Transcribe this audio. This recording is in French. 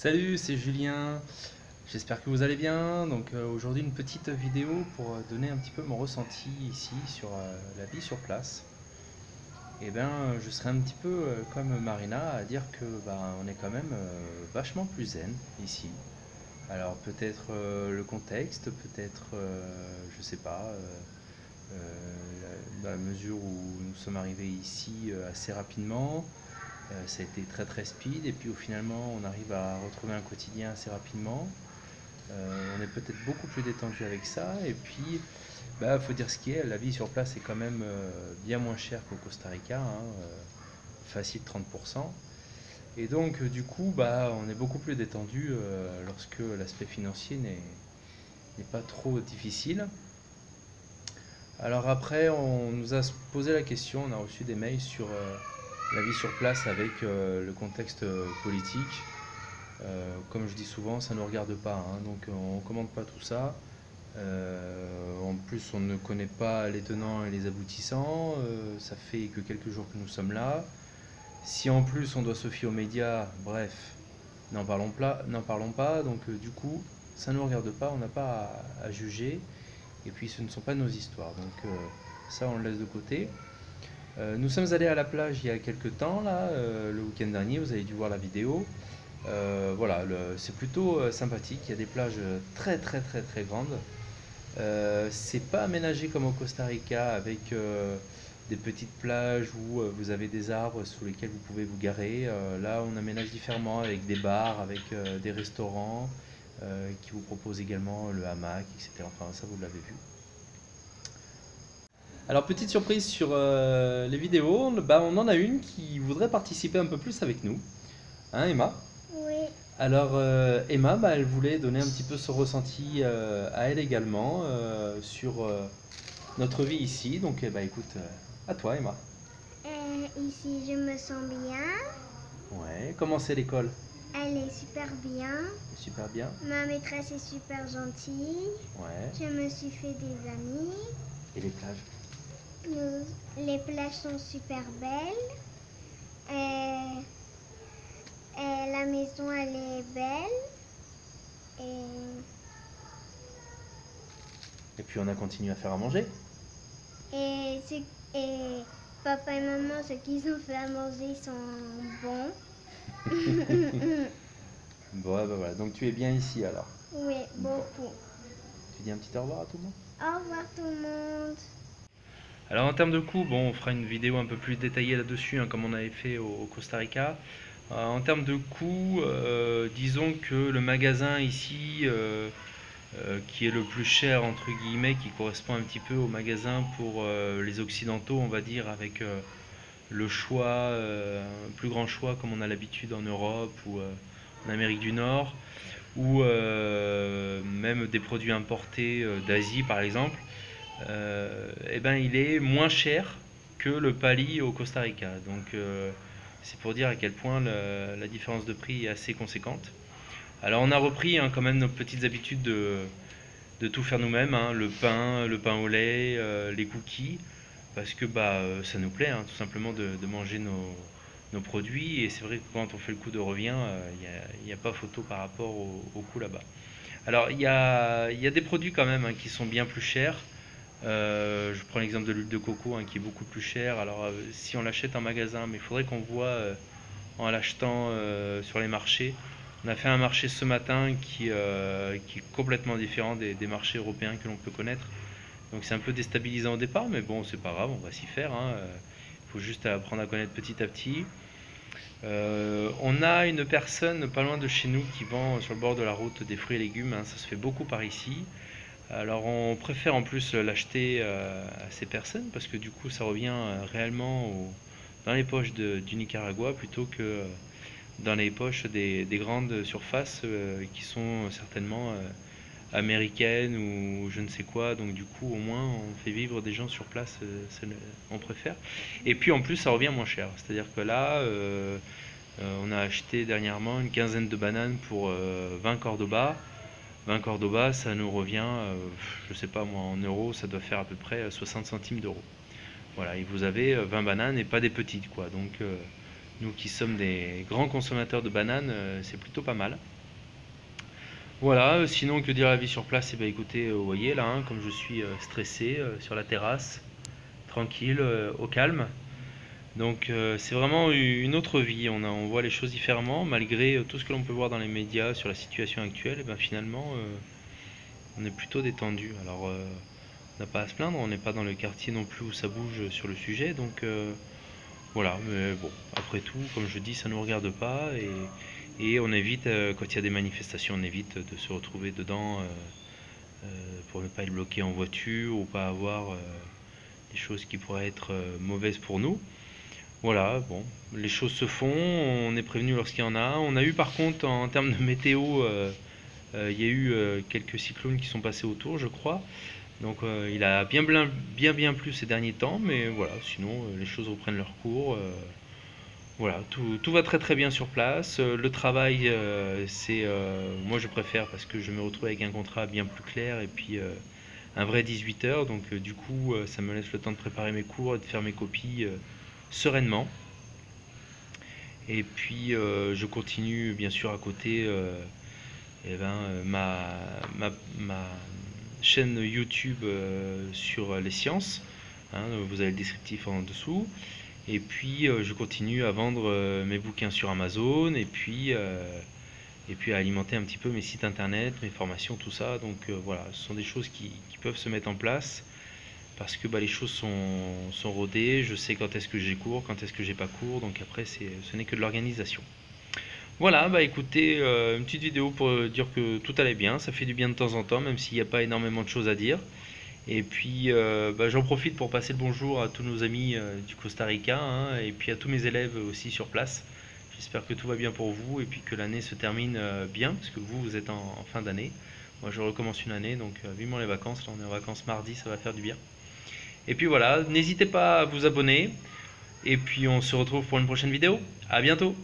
Salut, c'est Julien. J'espère que vous allez bien. Donc aujourd'hui une petite vidéo pour donner un petit peu mon ressenti ici sur la vie sur place. Je serais un petit peu comme Marina à dire que on est quand même vachement plus zen ici. Alors peut-être le contexte, peut-être je sais pas, dans la mesure où nous sommes arrivés ici assez rapidement. Ça a été très très speed et puis finalement on arrive à retrouver un quotidien assez rapidement. On est peut-être beaucoup plus détendu avec ça et puis faut dire ce qui est, la vie sur place est quand même bien moins chère qu'au Costa Rica, hein, facile 30%. Et donc du coup on est beaucoup plus détendu lorsque l'aspect financier n'est pas trop difficile. Alors après on nous a posé la question, on a reçu des mails sur la vie sur place avec le contexte politique. Comme je dis souvent, ça ne nous regarde pas, hein, donc on ne commande pas tout ça. En plus, on ne connaît pas les tenants et les aboutissants. Ça fait que quelques jours que nous sommes là. Si en plus on doit se fier aux médias, bref, n'en parlons pas. Donc du coup, ça ne nous regarde pas, on n'a pas à juger. Et puis ce ne sont pas nos histoires. Donc ça, on le laisse de côté. Nous sommes allés à la plage il y a quelques temps, là, le week-end dernier, vous avez dû voir la vidéo. Voilà, c'est plutôt sympathique. Il y a des plages très très très très grandes. C'est pas aménagé comme au Costa Rica avec des petites plages où vous avez des arbres sous lesquels vous pouvez vous garer. Là, on aménage différemment avec des bars, avec des restaurants qui vous proposent également le hamac, etc. Enfin, ça, vous l'avez vu. Alors, petite surprise sur les vidéos, on en a une qui voudrait participer un peu plus avec nous. Hein, Emma? Oui, Alors, Emma, elle voulait donner un petit peu son ressenti à elle également sur notre vie ici. Donc, écoute, à toi, Emma. ici je me sens bien. Ouais, comment c'est l'école? Elle est super bien. Super bien. Ma maîtresse est super gentille. Ouais. Je me suis fait des amis. Et les plages? Les plages sont super belles. Et, et la maison elle est belle. Et, Et puis, on a continué à faire à manger. et, et papa et maman, ce qu'ils ont fait à manger sont bons. Bon, voilà. Donc, tu es bien ici alors. Oui, Bon. beaucoup. Tu dis un petit au revoir à tout le monde? Au revoir tout le monde. Alors en termes de coût, on fera une vidéo un peu plus détaillée là-dessus, hein, comme on avait fait au Costa Rica. En termes de coût, disons que le magasin ici, qui est le plus cher entre guillemets, qui correspond un petit peu au magasin pour les occidentaux, on va dire, avec le choix, un plus grand choix comme on a l'habitude en Europe ou en Amérique du Nord, ou même des produits importés d'Asie par exemple. Il est moins cher que le pali au Costa Rica. Donc c'est pour dire à quel point la différence de prix est assez conséquente. Alors on a repris, hein, quand même nos petites habitudes de tout faire nous-mêmes, hein, le pain au lait, les cookies, parce que ça nous plaît, hein, tout simplement de manger nos produits. Et c'est vrai que quand on fait le coup de revient, il n'y a pas photo par rapport au coût là-bas. Alors il y a des produits quand même, hein, qui sont bien plus chers. Je prends l'exemple de l'huile de coco, hein, qui est beaucoup plus chère. Alors si on l'achète en magasin, mais il faudrait qu'on voit en l'achetant sur les marchés. On a fait un marché ce matin qui est complètement différent des marchés européens que l'on peut connaître. Donc c'est un peu déstabilisant au départ, mais bon, c'est pas grave, on va s'y faire, hein. Il faut juste apprendre à connaître petit à petit. On a une personne pas loin de chez nous qui vend sur le bord de la route des fruits et légumes, hein, ça se fait beaucoup par ici. Alors on préfère en plus l'acheter à ces personnes parce que du coup ça revient réellement dans les poches du Nicaragua plutôt que dans les poches des grandes surfaces qui sont certainement américaines ou je ne sais quoi. Donc du coup au moins on fait vivre des gens sur place, on préfère. Et puis en plus ça revient moins cher. C'est-à-dire que là on a acheté dernièrement une quinzaine de bananes pour 20 Cordoba. 20 Cordoba, ça nous revient, je sais pas moi, en euros, ça doit faire à peu près 60 centimes d'euros. Voilà, et vous avez 20 bananes et pas des petites, quoi. Donc Nous qui sommes des grands consommateurs de bananes, c'est plutôt pas mal. Voilà, sinon que dire la vie sur place? Eh ben écoutez, vous voyez là, hein, comme je suis stressé sur la terrasse, tranquille, au calme. Donc c'est vraiment une autre vie, on voit les choses différemment, malgré tout ce que l'on peut voir dans les médias sur la situation actuelle, et ben finalement on est plutôt détendu. Alors on n'a pas à se plaindre, on n'est pas dans le quartier non plus où ça bouge sur le sujet, donc voilà, mais bon, après tout, comme je dis, ça ne nous regarde pas, et on évite, quand il y a des manifestations, on évite de se retrouver dedans pour ne pas être bloqué en voiture ou pas avoir des choses qui pourraient être mauvaises pour nous. Voilà, bon, les choses se font, on est prévenu lorsqu'il y en a. On a eu par contre en termes de météo, il y a eu quelques cyclones qui sont passés autour, je crois. Donc il a bien plu ces derniers temps, mais voilà, sinon les choses reprennent leur cours. Voilà, tout va très bien sur place. Le travail, moi je préfère parce que je me retrouve avec un contrat bien plus clair et puis un vrai 18 heures. Donc du coup, ça me laisse le temps de préparer mes cours et de faire mes copies sereinement. Et puis je continue bien sûr à côté eh ben, ma chaîne YouTube sur les sciences. Hein, vous avez le descriptif en dessous. Et puis je continue à vendre mes bouquins sur Amazon et puis à alimenter un petit peu mes sites internet, mes formations, tout ça. Donc voilà, ce sont des choses qui peuvent se mettre en place parce que bah, les choses sont rodées. Je sais quand est-ce que j'ai cours, quand est-ce que j'ai pas cours. Donc après, ce n'est que de l'organisation. Voilà, bah écoutez, une petite vidéo pour dire que tout allait bien. Ça fait du bien de temps en temps, même s'il n'y a pas énormément de choses à dire. Et puis bah, j'en profite pour passer le bonjour à tous nos amis du Costa Rica, hein, et puis à tous mes élèves aussi sur place. J'espère que tout va bien pour vous et puis que l'année se termine bien, parce que vous êtes en fin d'année. Moi je recommence une année, donc vivement les vacances. Là on est en vacances mardi, ça va faire du bien. Et puis voilà, n'hésitez pas à vous abonner. Et puis on se retrouve pour une prochaine vidéo. À bientôt!